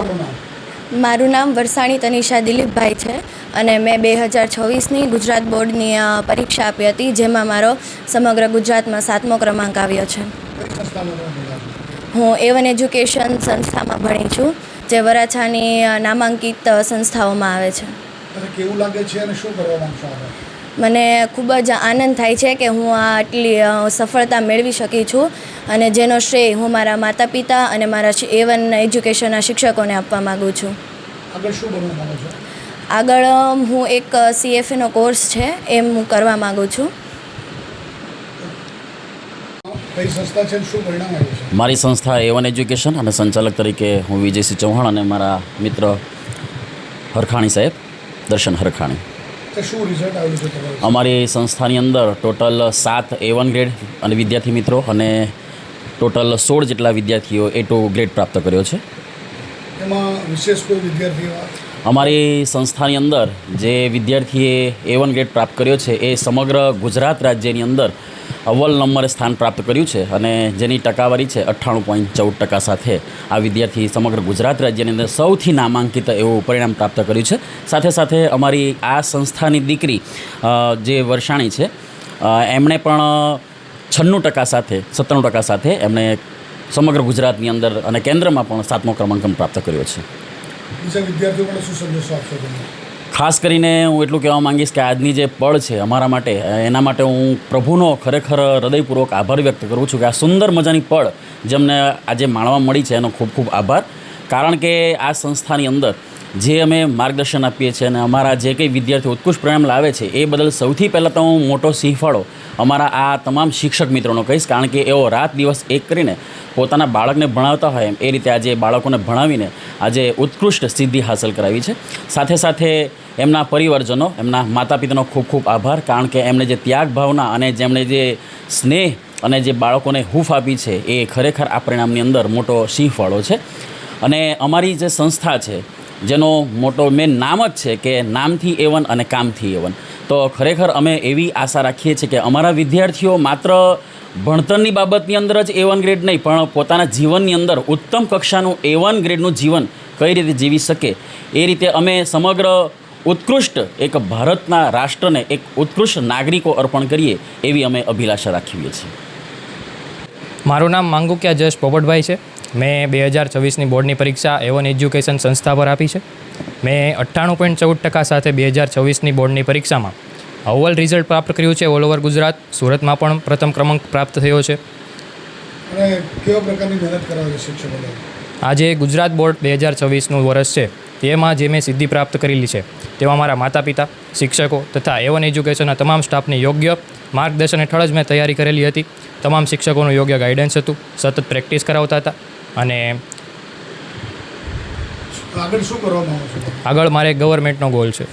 આપણું નામ? મારું નામ વરસાણી તનિષા દિલીપભાઈ છે અને મેં 2026ની ગુજરાત બોર્ડની પરીક્ષા આપી હતી, જેમાં મારો સમગ્ર ગુજરાતમાં 7મો ક્રમાંક આવ્યો છે. કઈ સંસ્થામાં તમે ભણ્યા? હું A1 એજ્યુકેશન સંસ્થામાં ભણી છું, જે વરાછાની નામાંકિત સંસ્થાઓમાં આવે છે. તમને કેવું લાગે છે અને શું કરવા માંગશો આગળ? મને ખૂબ જ આનંદ થાય છે કે હું આટલી સફળતા મેળવી શકી છું અને જેનો શ્રેય હું મારા માતા પિતા અને મારા A1 એજ્યુકેશનના શિક્ષકોને આપવા માગું છું. આગળ શું બનવા માંગો છો? આગળ હું એક CFAનો કોર્સ છે એમ હું કરવા માગું છું. કઈ સંસ્થા છે, શું પરિણામ આવ્યું છે? મારી સંસ્થા A1 એજ્યુકેશન અને સંચાલક તરીકે હું વિજયસિંહ ચૌહાણ અને મારા મિત્ર હરખાણી સાહેબ, દર્શન હરખાણી. શું રિઝલ્ટ આવ્યું છે તમારું? અમારી સંસ્થાની અંદર ટોટલ 7 A1 ગ્રેડ અને વિદ્યાર્થી મિત્રો અને ટોટલ 16 જેટલા વિદ્યાર્થીઓ A2 ગ્રેડ પ્રાપ્ત કર્યો છે. એમાં વિશેષ કોઈ વિદ્યાર્થીઓ? અમારી સંસ્થાની અંદર જે વિદ્યાર્થીએ A1 ગ્રેડ પ્રાપ્ત કર્યો છે એ સમગ્ર ગુજરાત રાજ્યની અંદર અવ્વલ નંબરે સ્થાન પ્રાપ્ત કર્યું છે અને જેની ટકાવારી છે 98.14% સાથે આ વિદ્યાર્થી સમગ્ર ગુજરાત રાજ્યની અંદર સૌથી નામાંકિત એવું પરિણામ પ્રાપ્ત કર્યું છે. સાથે સાથે અમારી આ સંસ્થાની દીકરી જે વરસાણી છે એમણે પણ 96% સાથે 97% સાથે એમણે સમગ્ર ગુજરાતની અંદર અને કેન્દ્રમાં પણ 7મો ક્રમાંક પ્રાપ્ત કર્યો છે. બીજા વિદ્યાર્થીઓ માટે શું સંદેશો આપશો તમે? ખાસ કરીને હું એટલું કહેવા માંગીશ કે આજની જે પળ છે અમારા માટે, એના માટે હું પ્રભુનો ખરેખર હૃદયપૂર્વક આભાર વ્યક્ત કરું છું કે આ સુંદર મજાની પળ જેમને આજે માણવા મળી છે એનો ખૂબ ખૂબ આભાર. કારણ કે આ સંસ્થાની અંદર જે અમે માર્ગદર્શન આપીએ છીએ અને અમારા જે કંઈ વિદ્યાર્થીઓ ઉત્કૃષ્ટ પરિણામ લાવે છે એ બદલ સૌથી પહેલાં તો હું મોટો સિંહફાળો અમારા આ તમામ શિક્ષક મિત્રોનો કહીશ. કારણ કે એઓ રાત દિવસ એક કરીને પોતાના બાળકને ભણાવતા હોય એમ એ રીતે આજે બાળકોને ભણાવીને આજે ઉત્કૃષ્ટ સિદ્ધિ હાંસલ કરાવી છે. સાથે સાથે એમના પરિવારજનો, એમના માતા પિતાનો ખૂબ ખૂબ આભાર. કારણ કે એમણે જે ત્યાગ ભાવના અને જેમણે જે સ્નેહ અને જે બાળકોને હૂંફ આપી છે એ ખરેખર આ પરિણામની અંદર મોટો સિંહફાળો છે. અને અમારી જે સંસ્થા છે જેનો મોટો મેન નામ જ છે કે નામથી A1 અને કામથી A1, તો ખરેખર અમે એવી આશા રાખીએ છીએ કે અમારા વિદ્યાર્થીઓ માત્ર ભણતરની બાબતની અંદર જ A1 ગ્રેડ નહીં પણ પોતાના જીવનની અંદર ઉત્તમ કક્ષાનું A1 ગ્રેડનું જીવન કઈ રીતે જીવી શકે એ રીતે અમે સમગ્ર ઉત્કૃષ્ટ એક ભારતના રાષ્ટ્રને એક ઉત્કૃષ્ટ નાગરિકો અર્પણ કરીએ એવી અમે અભિલાષા રાખીએ છીએ. મારું નામ માંગુકિયા જશ પોપટભાઈ છે. મેં 2024ની બોર્ડની પરીક્ષા A1 એજ્યુકેશન સંસ્થા પર આપી છે. મેં 98.14% સાથે 2024ની બોર્ડની પરીક્ષામાં અવ્વલ રિઝલ્ટ પ્રાપ્ત કર્યું છે. ઓલ ઓવર ગુજરાત, સુરતમાં પણ પ્રથમ ક્રમાંક પ્રાપ્ત થયો છે. અને કેવા પ્રકારની મહેનત કરાવે શિક્ષકો? આજે ગુજરાત બોર્ડ 2024નું વર્ષ છે તેમાં જે મેં સિદ્ધિ પ્રાપ્ત કરેલી છે તેમાં મારા માતા પિતા, શિક્ષકો તથા A1 એજ્યુકેશનના તમામ સ્ટાફની યોગ્ય માર્ગદર્શન હેઠળ જ મેં તૈયારી કરેલી હતી. તમામ શિક્ષકોનું યોગ્ય ગાઈડન્સ હતું, સતત પ્રેક્ટિસ કરાવતા હતા અને આગળ શું કરવા માંગો છો? આગળ મારે ગવર્મેન્ટનો ગોલ છે.